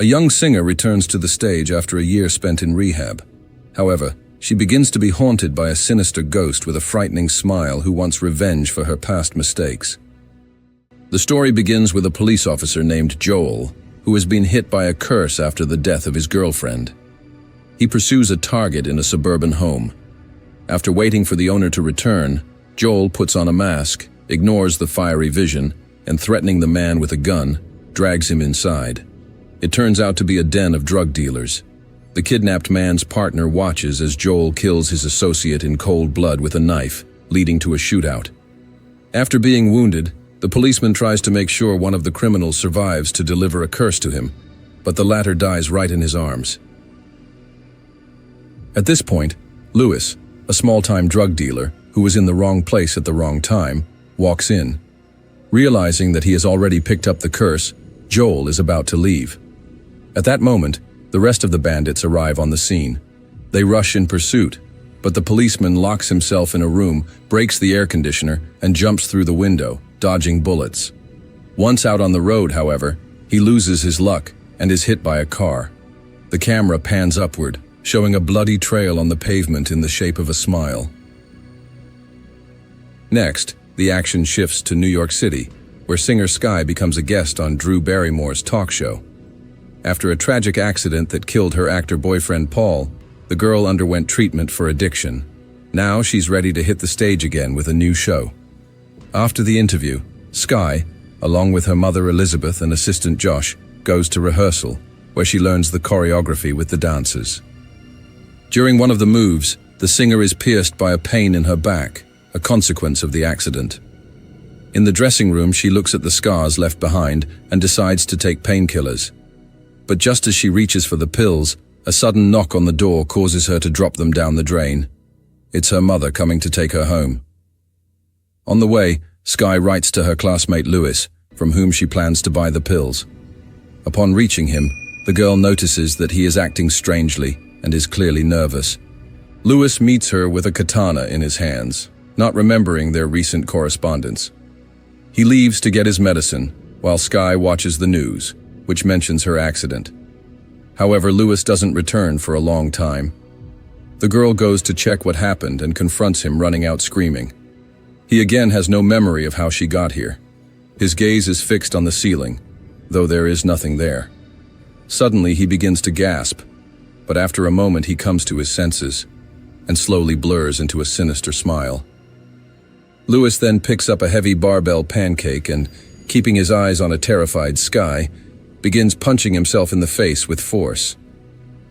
A young singer returns to the stage after a year spent in rehab. However, she begins to be haunted by a sinister ghost with a frightening smile who wants revenge for her past mistakes. The story begins with a police officer named Joel, who has been hit by a curse after the death of his girlfriend. He pursues a target in a suburban home. After waiting for the owner to return, Joel puts on a mask, ignores the fiery vision, and threatening the man with a gun, drags him inside. It turns out to be a den of drug dealers. The kidnapped man's partner watches as Joel kills his associate in cold blood with a knife, leading to a shootout. After being wounded, the policeman tries to make sure one of the criminals survives to deliver a curse to him, but the latter dies right in his arms. At this point, Lewis, a small-time drug dealer who was in the wrong place at the wrong time, walks in. Realizing that he has already picked up the curse, Joel is about to leave. At that moment, the rest of the bandits arrive on the scene. They rush in pursuit, but the policeman locks himself in a room, breaks the air conditioner, and jumps through the window, dodging bullets. Once out on the road, however, he loses his luck and is hit by a car. The camera pans upward, showing a bloody trail on the pavement in the shape of a smile. Next, the action shifts to New York City, where singer Skye becomes a guest on Drew Barrymore's talk show. After a tragic accident that killed her actor boyfriend Paul, the girl underwent treatment for addiction. Now she's ready to hit the stage again with a new show. After the interview, Skye, along with her mother Elizabeth and assistant Josh, goes to rehearsal, where she learns the choreography with the dancers. During one of the moves, the singer is pierced by a pain in her back, a consequence of the accident. In the dressing room, she looks at the scars left behind and decides to take painkillers. But just as she reaches for the pills, a sudden knock on the door causes her to drop them down the drain. It's her mother coming to take her home. On the way, Skye writes to her classmate Lewis, from whom she plans to buy the pills. Upon reaching him, the girl notices that he is acting strangely and is clearly nervous. Lewis meets her with a katana in his hands, not remembering their recent correspondence. He leaves to get his medicine, while Skye watches the news, which mentions her accident. However, Lewis doesn't return for a long time. The girl goes to check what happened and confronts him, running out screaming. He again has no memory of how she got here. His gaze is fixed on the ceiling, though there is nothing there. Suddenly, he begins to gasp, but after a moment he comes to his senses and slowly blurs into a sinister smile. Lewis then picks up a heavy barbell pancake and, keeping his eyes on a terrified Skye, begins punching himself in the face with force.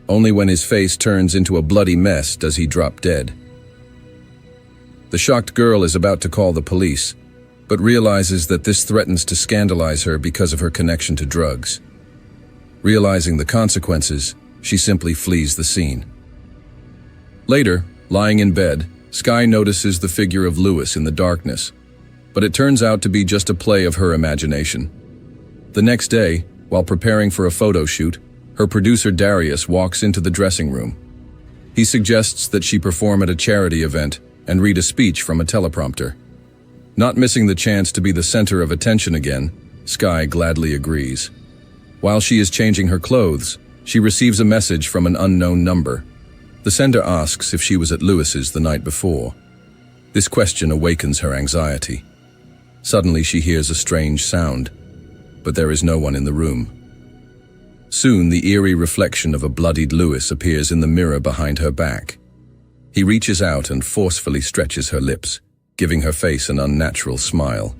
Only when his face turns into a bloody mess does he drop dead. The shocked girl is about to call the police, but realizes that this threatens to scandalize her because of her connection to drugs. Realizing the consequences, she simply flees the scene. Later, lying in bed, Skye notices the figure of Lewis in the darkness, but it turns out to be just a play of her imagination. The next day, while preparing for a photo shoot, her producer Darius walks into the dressing room. He suggests that she perform at a charity event and read a speech from a teleprompter. Not missing the chance to be the center of attention again, Skye gladly agrees. While she is changing her clothes, she receives a message from an unknown number. The sender asks if she was at Lewis's the night before. This question awakens her anxiety. Suddenly she hears a strange sound, but there is no one in the room. Soon the eerie reflection of a bloodied Lewis appears in the mirror behind her back. He reaches out and forcefully stretches her lips, giving her face an unnatural smile.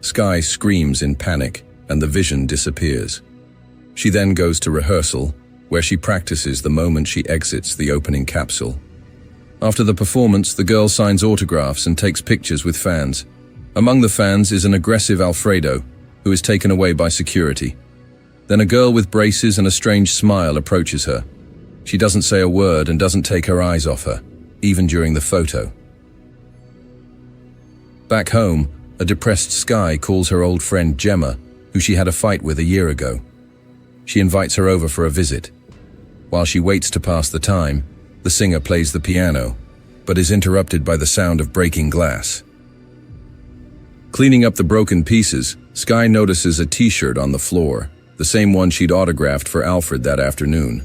Skye screams in panic, and the vision disappears. She then goes to rehearsal, where she practices the moment she exits the opening capsule. After the performance, the girl signs autographs and takes pictures with fans. Among the fans is an aggressive Alfredo, who is taken away by security. Then a girl with braces and a strange smile approaches her. She doesn't say a word and doesn't take her eyes off her, even during the photo. Back home, a depressed Skye calls her old friend Gemma, who she had a fight with a year ago. She invites her over for a visit. While she waits to pass the time, the singer plays the piano, but is interrupted by the sound of breaking glass. Cleaning up the broken pieces, Skye notices a t-shirt on the floor. the same one she'd autographed for Alfred that afternoon.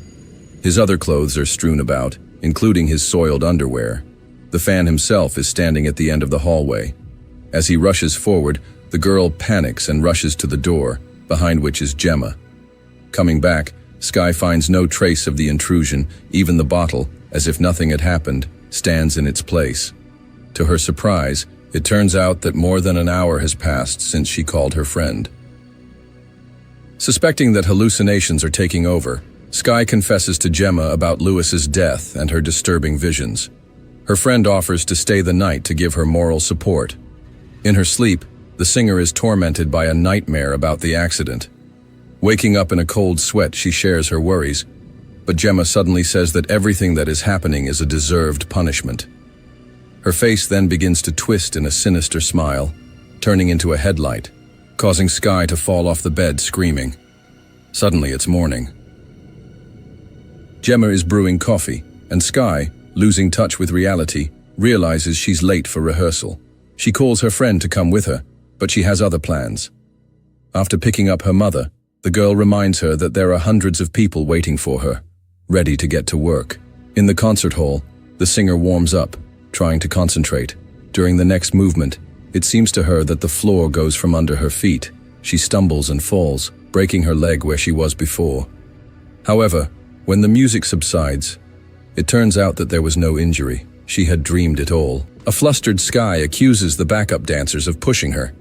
His other clothes are strewn about, including his soiled underwear. The fan himself is standing at the end of the hallway. As he rushes forward, the girl panics and rushes to the door, behind which is Gemma. Coming back, Skye finds no trace of the intrusion. Even the bottle, as if nothing had happened, stands in its place. To her surprise, it turns out that more than an hour has passed since she called her friend. Suspecting that hallucinations are taking over, Skye confesses to Gemma about Lewis's death and her disturbing visions. Her friend offers to stay the night to give her moral support. In her sleep, the singer is tormented by a nightmare about the accident. Waking up in a cold sweat, she shares her worries, but Gemma suddenly says that everything that is happening is a deserved punishment. Her face then begins to twist in a sinister smile, turning into a headlight, causing Skye to fall off the bed screaming. Suddenly it's morning. Gemma is brewing coffee, and Skye, losing touch with reality, realizes she's late for rehearsal. She calls her friend to come with her, but she has other plans. After picking up her mother, the girl reminds her that there are hundreds of people waiting for her, ready to get to work. In the concert hall, the singer warms up, trying to concentrate. During the next movement, it seems to her that the floor goes from under her feet. She stumbles and falls, breaking her leg where she was before. However, when the music subsides, it turns out that there was no injury. She had dreamed it all. A flustered Skye accuses the backup dancers of pushing her,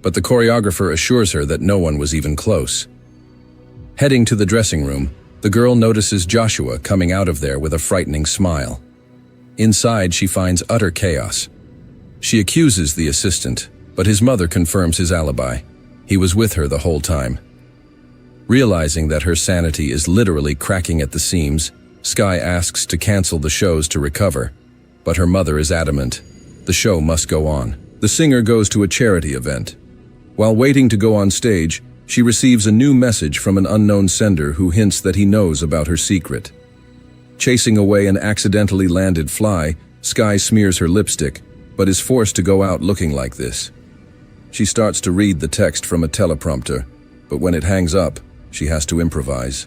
but the choreographer assures her that no one was even close. Heading to the dressing room, the girl notices Joshua coming out of there with a frightening smile. Inside, she finds utter chaos. She accuses the assistant, but his mother confirms his alibi. He was with her the whole time. Realizing that her sanity is literally cracking at the seams, Skye asks to cancel the shows to recover, but her mother is adamant. The show must go on. The singer goes to a charity event. While waiting to go on stage, she receives a new message from an unknown sender who hints that he knows about her secret. Chasing away an accidentally landed fly, Skye smears her lipstick, but is forced to go out looking like this. She starts to read the text from a teleprompter, but when it hangs up, she has to improvise.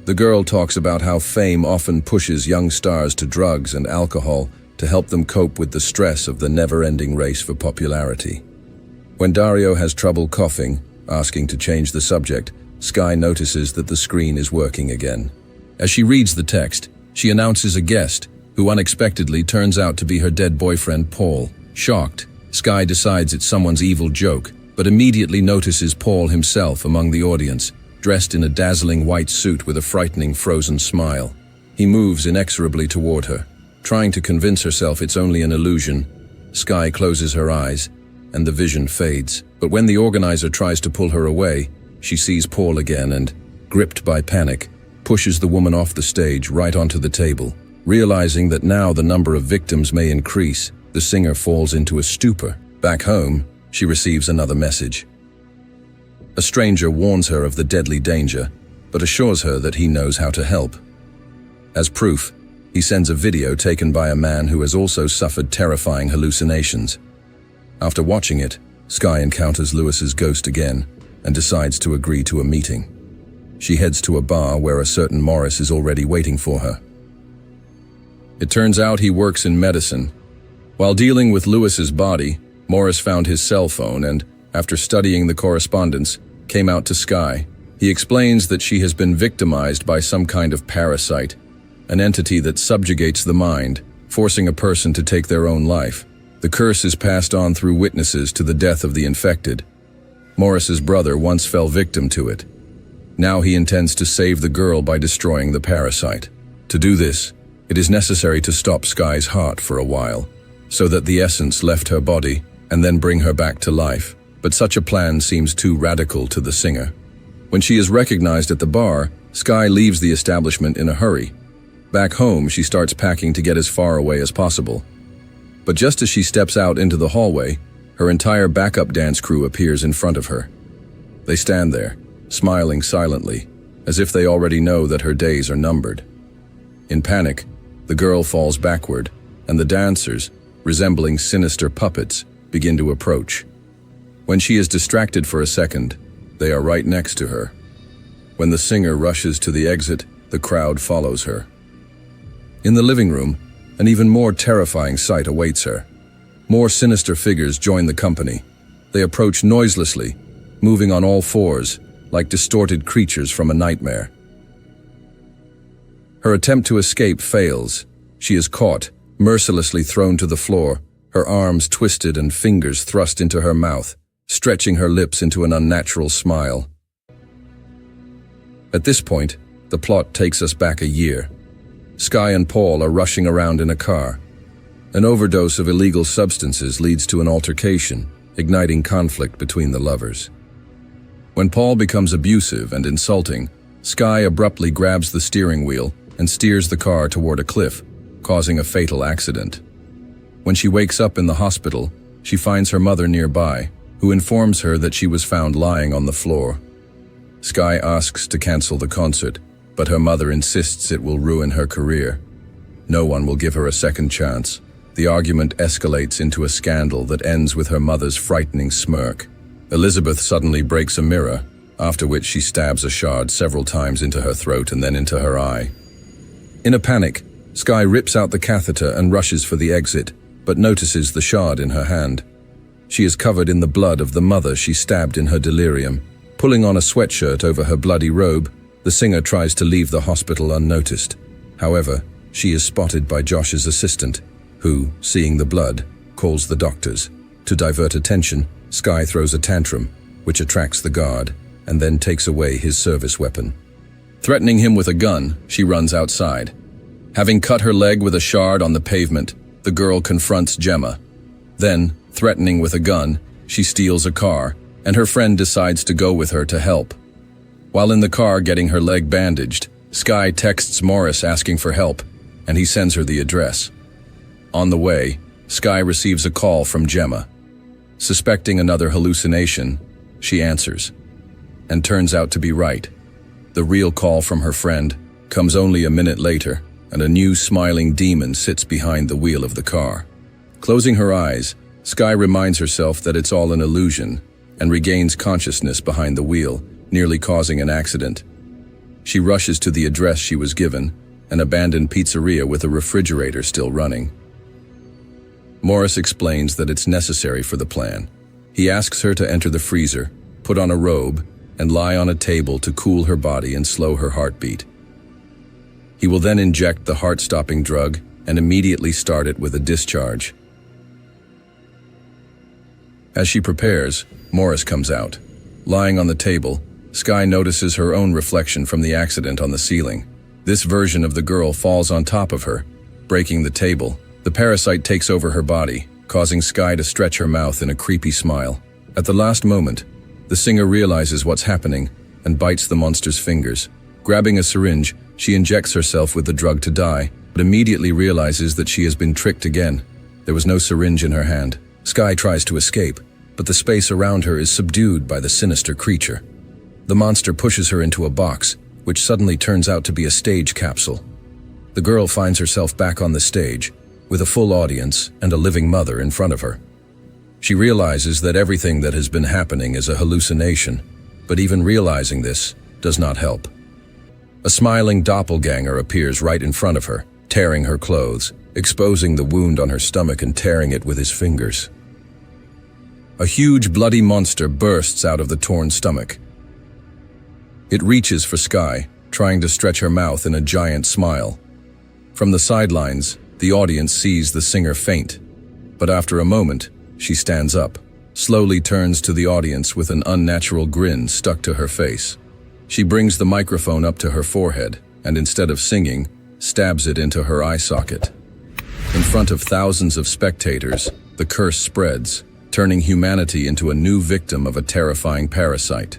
The girl talks about how fame often pushes young stars to drugs and alcohol to help them cope with the stress of the never-ending race for popularity. When Dario has trouble coughing, asking to change the subject, Skye notices that the screen is working again. As she reads the text, she announces a guest, who unexpectedly turns out to be her dead boyfriend Paul. Shocked, Skye decides it's someone's evil joke, but immediately notices Paul himself among the audience, dressed in a dazzling white suit with a frightening frozen smile. He moves inexorably toward her, trying to convince herself it's only an illusion. Skye closes her eyes, and the vision fades. But when the organizer tries to pull her away, she sees Paul again and, gripped by panic, pushes the woman off the stage right onto the table. Realizing that now the number of victims may increase, the singer falls into a stupor. Back home, she receives another message. A stranger warns her of the deadly danger, but assures her that he knows how to help. As proof, he sends a video taken by a man who has also suffered terrifying hallucinations. After watching it, Skye encounters Lewis's ghost again and decides to agree to a meeting. She heads to a bar where a certain Morris is already waiting for her. It turns out he works in medicine. While dealing with Lewis's body, Morris found his cell phone and, after studying the correspondence, came out to Skye. He explains that she has been victimized by some kind of parasite, an entity that subjugates the mind, forcing a person to take their own life. The curse is passed on through witnesses to the death of the infected. Morris's brother once fell victim to it. Now he intends to save the girl by destroying the parasite. To do this, it is necessary to stop Skye's heart for a while, so that the essence left her body and then bring her back to life. But such a plan seems too radical to the singer. When she is recognized at the bar, Skye leaves the establishment in a hurry. Back home, she starts packing to get as far away as possible. But just as she steps out into the hallway, her entire backup dance crew appears in front of her. They stand there, smiling silently, as if they already know that her days are numbered. In panic, the girl falls backward, and the dancers, resembling sinister puppets, begin to approach. When she is distracted for a second, they are right next to her. When the singer rushes to the exit, the crowd follows her. In the living room, an even more terrifying sight awaits her. More sinister figures join the company. They approach noiselessly, moving on all fours, like distorted creatures from a nightmare. Her attempt to escape fails. She is caught, mercilessly thrown to the floor, her arms twisted and fingers thrust into her mouth, stretching her lips into an unnatural smile. At this point, the plot takes us back a year. Skye and Paul are rushing around in a car. An overdose of illegal substances leads to an altercation, igniting conflict between the lovers. When Paul becomes abusive and insulting, Skye abruptly grabs the steering wheel and steers the car toward a cliff, causing a fatal accident. When she wakes up in the hospital, she finds her mother nearby, who informs her that she was found lying on the floor. Skye asks to cancel the concert, but her mother insists it will ruin her career. No one will give her a second chance. The argument escalates into a scandal that ends with her mother's frightening smirk. Elizabeth suddenly breaks a mirror, after which she stabs a shard several times into her throat and then into her eye. In a panic, Skye rips out the catheter and rushes for the exit, but notices the shard in her hand. She is covered in the blood of the mother she stabbed in her delirium. Pulling on a sweatshirt over her bloody robe, the singer tries to leave the hospital unnoticed. However, she is spotted by Josh's assistant, who, seeing the blood, calls the doctors. To divert attention, Skye throws a tantrum, which attracts the guard, and then takes away his service weapon. Threatening him with a gun, she runs outside. Having cut her leg with a shard on the pavement, the girl confronts Gemma. Then, threatening with a gun, she steals a car, and her friend decides to go with her to help. While in the car getting her leg bandaged, Skye texts Morris asking for help, and he sends her the address. On the way, Skye receives a call from Gemma. Suspecting another hallucination, she answers, and turns out to be right. The real call from her friend comes only a minute later, and a new smiling demon sits behind the wheel of the car. Closing her eyes, Skye reminds herself that it's all an illusion, and regains consciousness behind the wheel, nearly causing an accident. She rushes to the address she was given, an abandoned pizzeria with a refrigerator still running. Morris explains that it's necessary for the plan. He asks her to enter the freezer, put on a robe, and lie on a table to cool her body and slow her heartbeat. He will then inject the heart-stopping drug and immediately start it with a discharge. As she prepares, Morris comes out. Lying on the table, Skye notices her own reflection from the accident on the ceiling. This version of the girl falls on top of her, breaking the table. The parasite takes over her body, causing Skye to stretch her mouth in a creepy smile. At the last moment, the singer realizes what's happening and bites the monster's fingers. Grabbing a syringe, she injects herself with the drug to die, but immediately realizes that she has been tricked again. There was no syringe in her hand. Skye tries to escape, but the space around her is subdued by the sinister creature. The monster pushes her into a box, which suddenly turns out to be a stage capsule. The girl finds herself back on the stage, with a full audience and a living mother in front of her. She realizes that everything that has been happening is a hallucination, but even realizing this does not help. A smiling doppelganger appears right in front of her, tearing her clothes, exposing the wound on her stomach and tearing it with his fingers. A huge bloody monster bursts out of the torn stomach. It reaches for Skye, trying to stretch her mouth in a giant smile. From the sidelines, the audience sees the singer faint, but after a moment, she stands up, slowly turns to the audience with an unnatural grin stuck to her face. She brings the microphone up to her forehead and instead of singing, stabs it into her eye socket. In front of thousands of spectators, the curse spreads, turning humanity into a new victim of a terrifying parasite.